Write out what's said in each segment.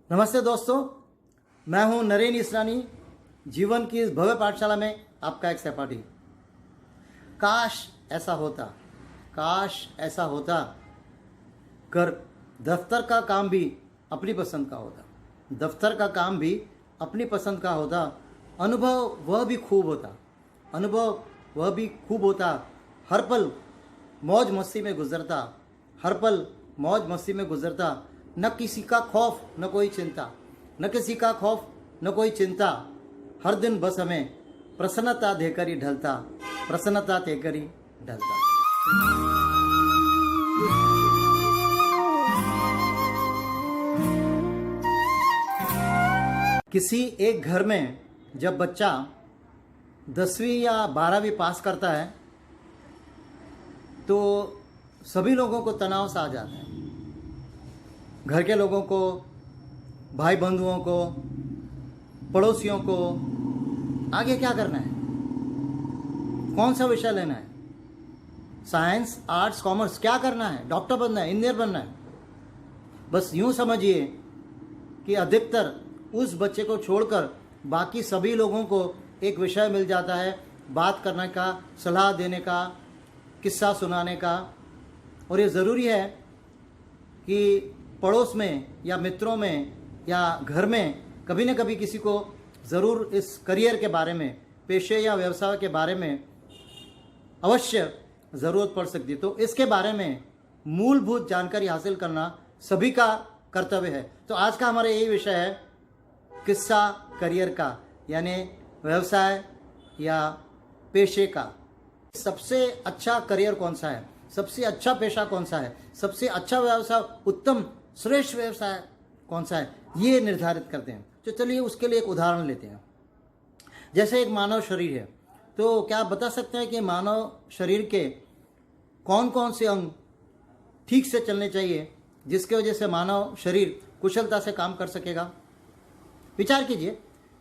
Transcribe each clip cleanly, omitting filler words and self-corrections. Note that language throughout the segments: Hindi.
नमस्ते दोस्तों, मैं हूं नरेन इसरानी। जीवन की इस भव्य पाठशाला में आपका एक सहपाठी। काश ऐसा होता, काश ऐसा होता कर दफ्तर का काम भी अपनी पसंद का होता, दफ्तर का काम भी अपनी पसंद का होता। अनुभव वह भी खूब होता, अनुभव वह भी खूब होता। हर पल मौज मस्ती में गुजरता, हर पल मौज मस्ती में गुजरता। न किसी का खौफ न कोई चिंता, न किसी का खौफ न कोई चिंता। हर दिन बस हमें प्रसन्नता देकर ही ढलता, प्रसन्नता देकर ही ढलता। किसी एक घर में जब बच्चा 10वीं या 12वीं पास करता है तो सभी लोगों को तनाव सा आ जाता है। घर के लोगों को, भाई बंधुओं को, पड़ोसियों को आगे क्या करना है, कौन सा विषय लेना है, साइंस, आर्ट्स, कॉमर्स, क्या करना है, डॉक्टर बनना है, इंजीनियर बनना है। बस यूं समझिए कि अधिकतर उस बच्चे को छोड़कर बाकी सभी लोगों को एक विषय मिल जाता है बात करने का, सलाह देने का, किस्सा सुनाने का। और ये ज़रूरी है कि पड़ोस में या मित्रों में या घर में कभी न कभी किसी को ज़रूर इस करियर के बारे में, पेशे या व्यवसाय के बारे में अवश्य ज़रूरत पड़ सकती है। तो इसके बारे में मूलभूत जानकारी हासिल करना सभी का कर्तव्य है। तो आज का हमारा यही विषय है, किस्सा करियर का, यानी व्यवसाय या पेशे का। सबसे अच्छा करियर कौन सा है, सबसे अच्छा पेशा कौन सा है, सबसे अच्छा व्यवसाय, उत्तम श्रेष्ठ व्यवसाय कौन सा है, ये निर्धारित करते हैं। तो चलिए उसके लिए एक उदाहरण लेते हैं। जैसे एक मानव शरीर है, तो क्या आप बता सकते हैं कि मानव शरीर के कौन कौन से अंग ठीक से चलने चाहिए जिसके वजह से मानव शरीर कुशलता से काम कर सकेगा? विचार कीजिए।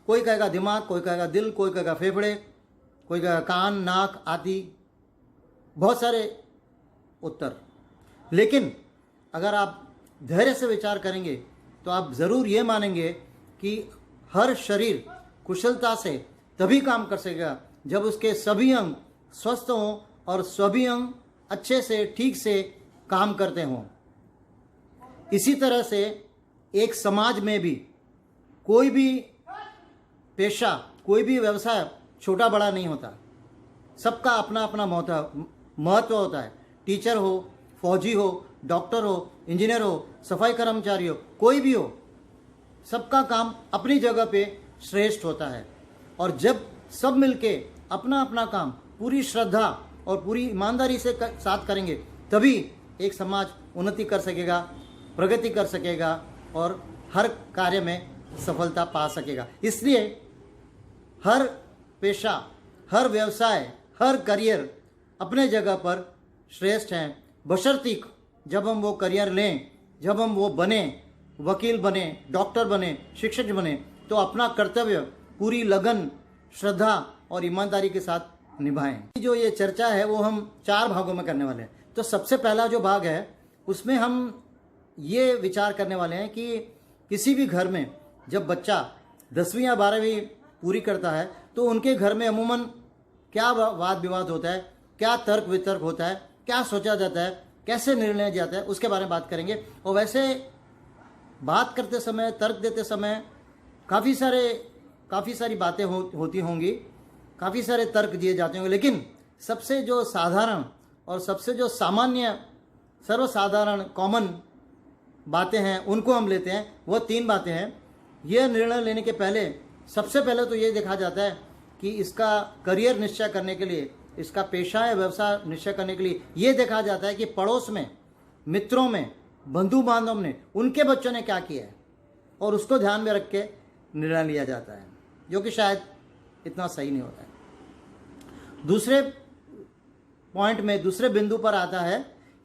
कोई कहेगा दिमाग, कोई कहेगा दिल, कोई कहेगा फेफड़े, कोई कहेगा कान, नाक आदि, बहुत सारे उत्तर। लेकिन अगर आप धैर्य से विचार करेंगे तो आप ज़रूर ये मानेंगे कि हर शरीर कुशलता से तभी काम कर सकेगा जब उसके सभी अंग स्वस्थ हों और सभी अंग अच्छे से, ठीक से काम करते हों। इसी तरह से एक समाज में भी कोई भी पेशा, कोई भी व्यवसाय छोटा बड़ा नहीं होता। सबका अपना अपना महत्व होता है। टीचर हो, फौजी हो, डॉक्टर हो, इंजीनियर हो, सफाई कर्मचारी हो, कोई भी हो, सबका काम अपनी जगह पे श्रेष्ठ होता है। और जब सब मिलके अपना अपना काम पूरी श्रद्धा और पूरी ईमानदारी से साथ करेंगे तभी एक समाज उन्नति कर सकेगा, प्रगति कर सकेगा और हर कार्य में सफलता पा सकेगा। इसलिए हर पेशा, हर व्यवसाय, हर करियर अपने जगह पर श्रेष्ठ हैं, बशर्ते जब हम वो करियर लें, जब हम वो बने, वकील बने, डॉक्टर बने, शिक्षक बने, तो अपना कर्तव्य पूरी लगन, श्रद्धा और ईमानदारी के साथ निभाएं। जो ये चर्चा है वो हम 4 भागों में करने वाले हैं। तो सबसे पहला जो भाग है उसमें हम ये विचार करने वाले हैं कि किसी भी घर में जब बच्चा 10वीं या 12वीं पूरी करता है तो उनके घर में अमूमन क्या वाद विवाद होता है, क्या तर्क वितर्क होता है, क्या सोचा जाता है, कैसे निर्णय जाता है, उसके बारे में बात करेंगे। और वैसे बात करते समय, तर्क देते समय काफ़ी सारी बातें होती होंगी, काफ़ी सारे तर्क दिए जाते होंगे। लेकिन सबसे जो साधारण और सबसे जो सामान्य, सर्वसाधारण, कॉमन बातें हैं उनको हम लेते हैं। वो 3 बातें हैं। यह निर्णय लेने के पहले सबसे पहले तो ये देखा जाता है कि इसका करियर निश्चय करने के लिए, इसका पेशा या व्यवसाय निश्चय करने के लिए ये देखा जाता है कि पड़ोस में, मित्रों में, बंधु बांधव ने, उनके बच्चों ने क्या किया है, और उसको ध्यान में रख के निर्णय लिया जाता है, जो कि शायद इतना सही नहीं होता है। दूसरे पॉइंट में, दूसरे बिंदु पर आता है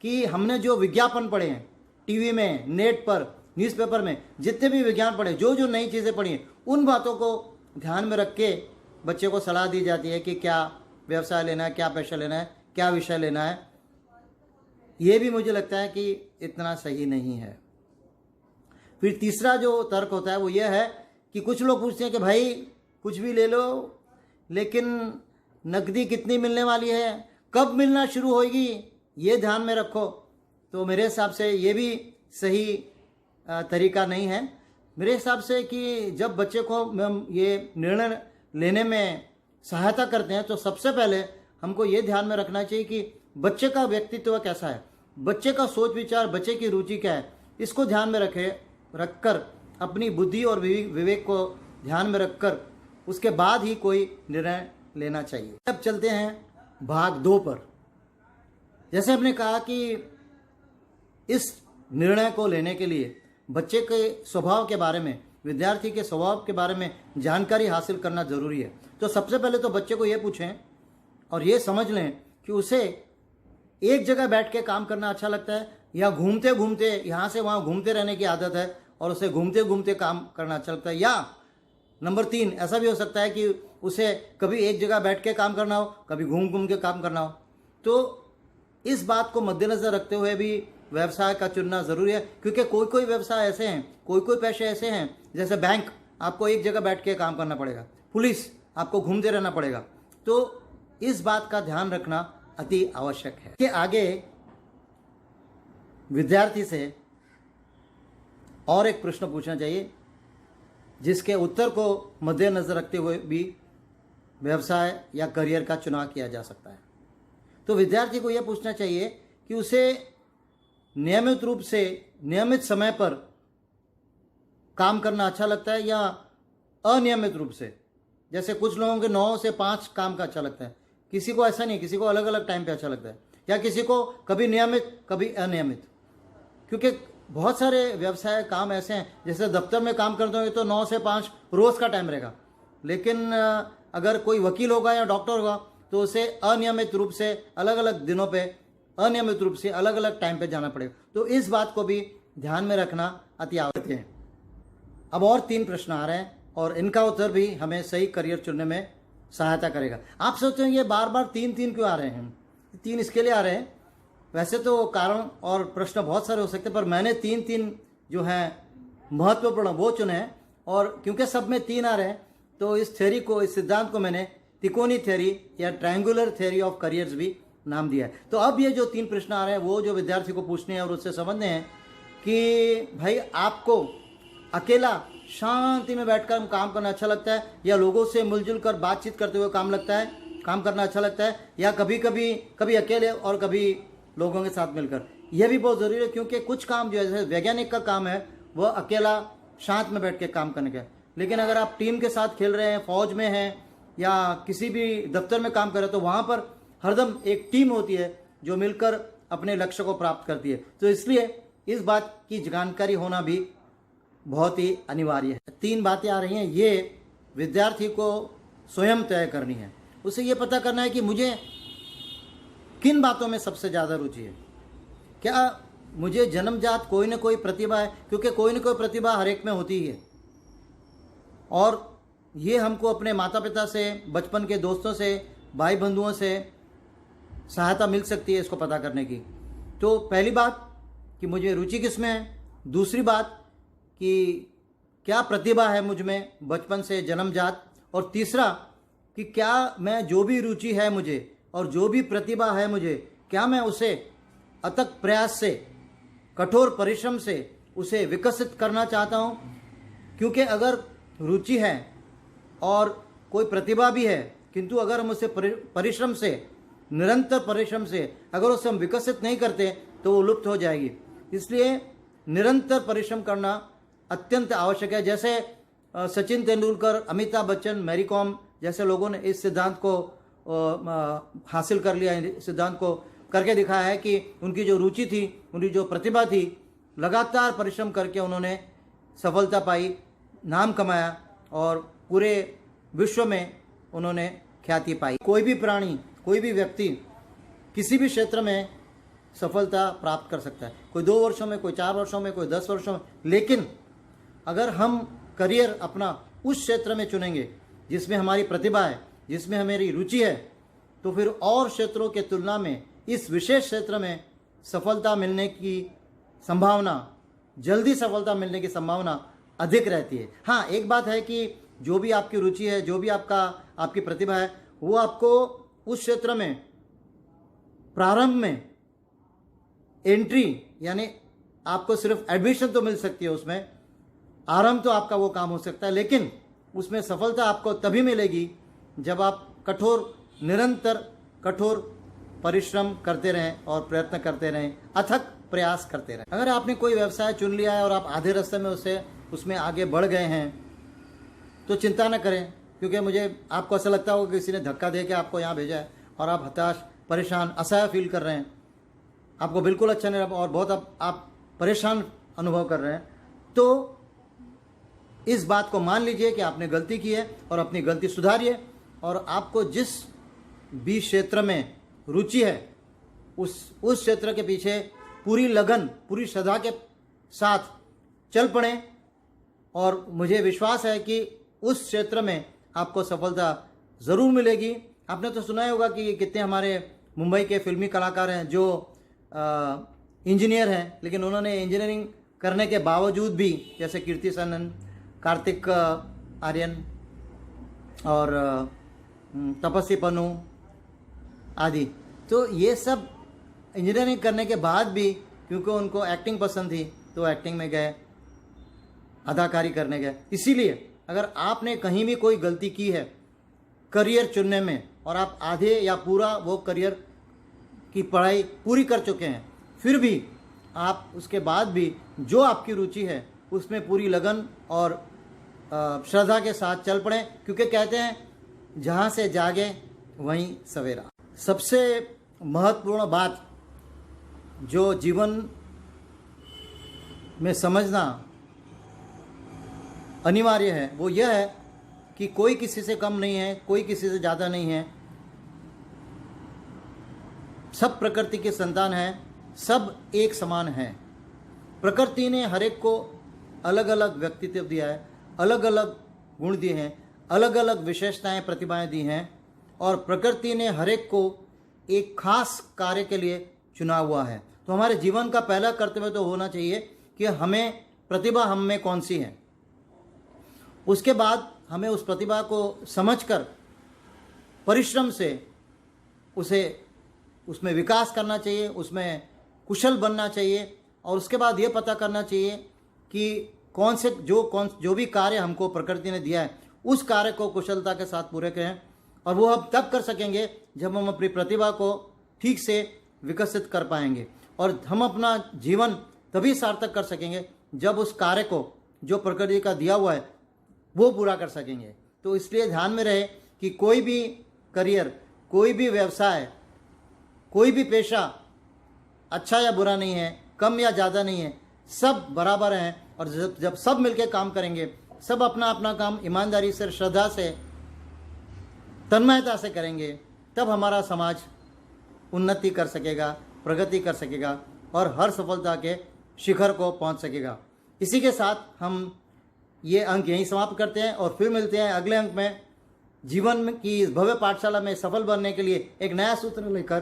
कि हमने जो विज्ञापन पढ़े हैं टीवी में, नेट पर, न्यूज़पेपर में, जितने भी विज्ञान पढ़े, जो जो नई चीज़ें पढ़ी हैं, उन बातों को ध्यान में रख के बच्चे को सलाह दी जाती है कि क्या व्यवसाय लेना है, क्या पेशा लेना है, क्या विषय लेना है। ये भी मुझे लगता है कि इतना सही नहीं है। फिर तीसरा जो तर्क होता है वो ये है कि कुछ लोग पूछते हैं कि भाई कुछ भी ले लो, लेकिन नकदी कितनी मिलने वाली है, कब मिलना शुरू होगी, ये ध्यान में रखो। तो मेरे हिसाब से ये भी सही तरीका नहीं है। मेरे हिसाब से कि जब बच्चे को हम ये निर्णय लेने में सहायता करते हैं तो सबसे पहले हमको ये ध्यान में रखना चाहिए कि बच्चे का व्यक्तित्व कैसा है, बच्चे का सोच विचार, बच्चे की रुचि क्या है, इसको ध्यान में रखकर अपनी बुद्धि और विवेक को ध्यान में रखकर उसके बाद ही कोई निर्णय लेना चाहिए। अब चलते हैं भाग 2 पर। जैसे हमने कहा कि इस निर्णय को लेने के लिए बच्चे के स्वभाव के बारे में, विद्यार्थी के स्वभाव के बारे में जानकारी हासिल करना ज़रूरी है। तो सबसे पहले तो बच्चे को ये पूछें और ये समझ लें कि उसे एक जगह बैठ के काम करना अच्छा लगता है या घूमते घूमते यहाँ से वहाँ घूमते रहने की आदत है और उसे घूमते घूमते काम करना अच्छा लगता है। या नंबर 3 ऐसा भी हो सकता है कि उसे कभी एक जगह बैठ के काम करना हो, कभी घूम घूम के काम करना हो। तो इस बात को मद्देनज़र रखते हुए भी व्यवसाय का चुनना ज़रूरी है, क्योंकि कोई कोई व्यवसाय ऐसे हैं, कोई कोई पेशे ऐसे हैं, जैसे बैंक आपको एक जगह बैठ के काम करना पड़ेगा, पुलिस आपको घूमते रहना पड़ेगा। तो इस बात का ध्यान रखना अति आवश्यक है। कि आगे विद्यार्थी से और एक प्रश्न पूछना चाहिए जिसके उत्तर को मद्देनज़र रखते हुए भी व्यवसाय या करियर का चुनाव किया जा सकता है। तो विद्यार्थी को यह पूछना चाहिए कि उसे नियमित रूप से नियमित समय पर काम करना अच्छा लगता है या अनियमित रूप से। जैसे कुछ लोगों के 9 से 5 काम का अच्छा लगता है, किसी को ऐसा नहीं, किसी को अलग अलग टाइम पे अच्छा लगता है, या किसी को कभी नियमित कभी अनियमित। क्योंकि बहुत सारे व्यवसाय काम ऐसे हैं, जैसे दफ्तर में काम करते होंगे तो 9 से 5 रोज़ का टाइम रहेगा, लेकिन अगर कोई वकील होगा या डॉक्टर होगा तो उसे अनियमित रूप से अलग अलग दिनों पे अनियमित रूप से अलग अलग टाइम पे जाना पड़ेगा। तो इस बात को भी ध्यान में रखना अति आवश्यक है। अब और 3 प्रश्न आ रहे हैं और इनका उत्तर भी हमें सही करियर चुनने में सहायता करेगा। आप सोचते हैं ये बार बार 3 क्यों आ रहे हैं? 3 इसके लिए आ रहे हैं, वैसे तो कारण और प्रश्न बहुत सारे हो सकते हैं, पर मैंने 3 जो हैं महत्वपूर्ण वो चुने हैं। और क्योंकि सब में 3 आ रहे हैं तो इस थ्योरी को, इस सिद्धांत को मैंने तिकोनी थ्योरी या ट्रायंगुलर थ्योरी ऑफ करियर्स भी नाम दिया है। तो अब ये जो 3 प्रश्न आ रहे हैं वो जो विद्यार्थी को पूछने हैं और उससे समझने हैं कि भाई आपको अकेला शांति में बैठकर काम करना अच्छा लगता है या लोगों से मिलजुल कर बातचीत करते हुए काम करना अच्छा लगता है, या कभी अकेले और कभी लोगों के साथ मिलकर। यह भी बहुत ज़रूरी है, क्योंकि कुछ काम जो है जैसे वैज्ञानिक का काम है वह अकेला शांत में बैठ के काम करने का, लेकिन अगर आप टीम के साथ खेल रहे हैं, फौज में हैं या किसी भी दफ्तर में काम कर रहे हैं तो वहाँ पर हरदम एक टीम होती है जो मिलकर अपने लक्ष्य को प्राप्त करती है। तो इसलिए इस बात की जानकारी होना भी बहुत ही अनिवार्य है। 3 बातें आ रही हैं, ये विद्यार्थी को स्वयं तय करनी है। उसे ये पता करना है कि मुझे किन बातों में सबसे ज़्यादा रुचि है। क्या मुझे जन्मजात कोई ना कोई प्रतिभा है, क्योंकि कोई ना कोई प्रतिभा हर एक में होती ही है, और ये हमको अपने माता पिता से, बचपन के दोस्तों से, भाई बंधुओं से सहायता मिल सकती है इसको पता करने की। तो पहली बात कि मुझे रुचि किस में है, दूसरी बात कि क्या प्रतिभा है मुझ में बचपन से जन्मजात, और तीसरा कि क्या मैं जो भी रुचि है मुझे और जो भी प्रतिभा है मुझे, क्या मैं उसे अथक प्रयास से, कठोर परिश्रम से उसे विकसित करना चाहता हूँ। क्योंकि अगर रुचि है और कोई प्रतिभा भी है, किंतु अगर हम उसे परिश्रम से, निरंतर परिश्रम से अगर उसे हम विकसित नहीं करते तो वो लुप्त हो जाएगी। इसलिए निरंतर परिश्रम करना अत्यंत आवश्यक है। जैसे सचिन तेंदुलकर, अमिताभ बच्चन, मैरी कॉम जैसे लोगों ने इस सिद्धांत को हासिल कर लिया, इस सिद्धांत को करके दिखाया है कि उनकी जो रुचि थी, उनकी जो प्रतिभा थी, लगातार परिश्रम करके उन्होंने सफलता पाई, नाम कमाया और पूरे विश्व में उन्होंने ख्याति पाई। कोई भी प्राणी, कोई भी व्यक्ति किसी भी क्षेत्र में सफलता प्राप्त कर सकता है, कोई 2 वर्षों में, कोई 4 वर्षों में, कोई 10 वर्षों में। लेकिन अगर हम करियर अपना उस क्षेत्र में चुनेंगे जिसमें हमारी प्रतिभा है, जिसमें हमारी रुचि है, तो फिर और क्षेत्रों के तुलना में इस विशेष क्षेत्र में सफलता मिलने की संभावना जल्दी सफलता मिलने की संभावना अधिक रहती है। हाँ, एक बात है कि जो भी आपकी रुचि है, जो भी आपकी प्रतिभा है, वो आपको उस क्षेत्र में प्रारंभ में एंट्री, यानी आपको सिर्फ एडमिशन तो मिल सकती है, उसमें आरंभ तो आपका वो काम हो सकता है, लेकिन उसमें सफलता आपको तभी मिलेगी जब आप निरंतर कठोर परिश्रम करते रहें और प्रयत्न करते रहें, अथक प्रयास करते रहें। अगर आपने कोई व्यवसाय चुन लिया है और आप आधे रास्ते में उसमें आगे बढ़ गए हैं तो चिंता न करें, क्योंकि आपको ऐसा लगता होगा कि किसी ने धक्का दे के आपको यहाँ भेजा है और आप हताश, परेशान, असहाय फील कर रहे हैं, आपको बिल्कुल अच्छा नहीं और बहुत आप परेशान अनुभव कर रहे हैं, तो इस बात को मान लीजिए कि आपने गलती की है और अपनी गलती सुधारिए, और आपको जिस भी क्षेत्र में रुचि है उस क्षेत्र के पीछे पूरी लगन, पूरी श्रद्धा के साथ चल पड़ें, और मुझे विश्वास है कि उस क्षेत्र में आपको सफलता ज़रूर मिलेगी। आपने तो सुना ही होगा कि कितने हमारे मुंबई के फिल्मी कलाकार हैं जो इंजीनियर हैं, लेकिन उन्होंने इंजीनियरिंग करने के बावजूद भी, जैसे कीर्ति सनन, कार्तिक आर्यन और तपस्वी पन्नू आदि, तो ये सब इंजीनियरिंग करने के बाद भी क्योंकि उनको एक्टिंग पसंद थी तो एक्टिंग में गए, अदाकारी करने गए। इसीलिए अगर आपने कहीं भी कोई गलती की है करियर चुनने में और आप आधे या पूरा वो करियर की पढ़ाई पूरी कर चुके हैं, फिर भी आप उसके बाद भी जो आपकी रुचि है उसमें पूरी लगन और श्रद्धा के साथ चल पड़ें, क्योंकि कहते हैं जहाँ से जागे वहीं सवेरा। सबसे महत्वपूर्ण बात जो जीवन में समझना अनिवार्य है वो यह है कि कोई किसी से कम नहीं है, कोई किसी से ज़्यादा नहीं है, सब प्रकृति के संतान हैं, सब एक समान हैं। प्रकृति ने हर एक को अलग अलग व्यक्तित्व दिया है, अलग अलग गुण दिए हैं, अलग अलग विशेषताएं, प्रतिभाएं दी हैं, और प्रकृति ने हर एक को एक खास कार्य के लिए चुना हुआ है। तो हमारे जीवन का पहला कर्तव्य तो होना चाहिए कि हमें प्रतिभा हम में कौन सी है, उसके बाद हमें उस प्रतिभा को समझकर परिश्रम से उसमें विकास करना चाहिए, उसमें कुशल बनना चाहिए, और उसके बाद ये पता करना चाहिए कि जो भी कार्य हमको प्रकृति ने दिया है उस कार्य को कुशलता के साथ पूरे करें, और वो हम तब कर सकेंगे जब हम अपनी प्रतिभा को ठीक से विकसित कर पाएंगे, और हम अपना जीवन तभी सार्थक कर सकेंगे जब उस कार्य को जो प्रकृति का दिया हुआ है वो पूरा कर सकेंगे। तो इसलिए ध्यान में रहे कि कोई भी करियर, कोई भी व्यवसाय, कोई भी पेशा अच्छा या बुरा नहीं है, कम या ज़्यादा नहीं है, सब बराबर हैं, और जब सब मिलकर काम करेंगे, सब अपना अपना काम ईमानदारी से, श्रद्धा से, तन्मयता से करेंगे, तब हमारा समाज उन्नति कर सकेगा, प्रगति कर सकेगा और हर सफलता के शिखर को पहुंच सकेगा। इसी के साथ हम ये अंक यहीं समाप्त करते हैं और फिर मिलते हैं अगले अंक में, जीवन की इस भव्य पाठशाला में सफल बनने के लिए एक नया सूत्र लेकर।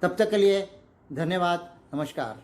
तब तक के लिए धन्यवाद, नमस्कार।